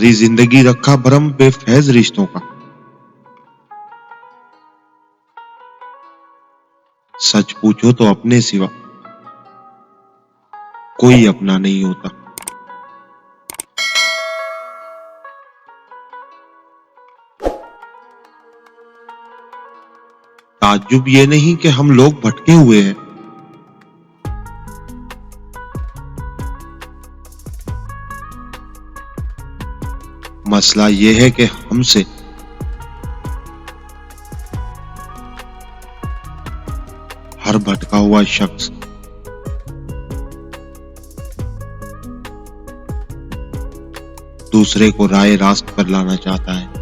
सारी जिंदगी रखा भरम बेफैज रिश्तों का। सच पूछो तो अपने सिवा कोई अपना नहीं होता। ताज्जुब ये नहीं कि हम लोग भटके हुए हैं, मसला ये है कि हमसे हर भटका हुआ शख्स दूसरे को राह रास्त पर लाना चाहता है।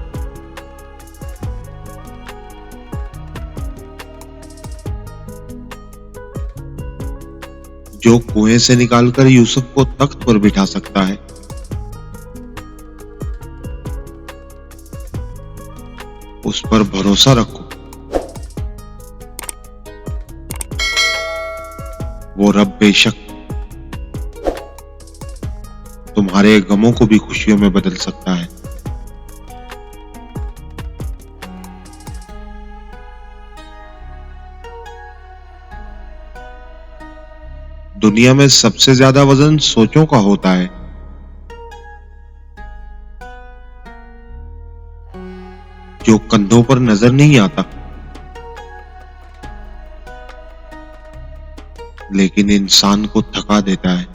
जो कुएं से निकालकर यूसुफ को तख्त पर बिठा सकता है, उस पर भरोसा रखो। वो रब बेशक तुम्हारे गमों को भी खुशियों में बदल सकता है। दुनिया में सबसे ज्यादा वजन सोचों का होता है, जो कंधों पर नजर नहीं आता लेकिन इंसान को थका देता है।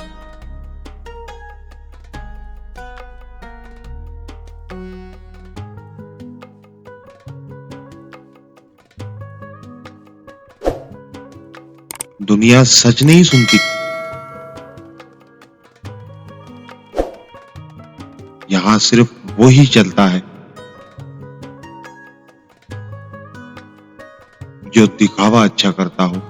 दुनिया सच नहीं सुनती, यहां सिर्फ वो ही चलता है जो दिखावा अच्छा करता हो।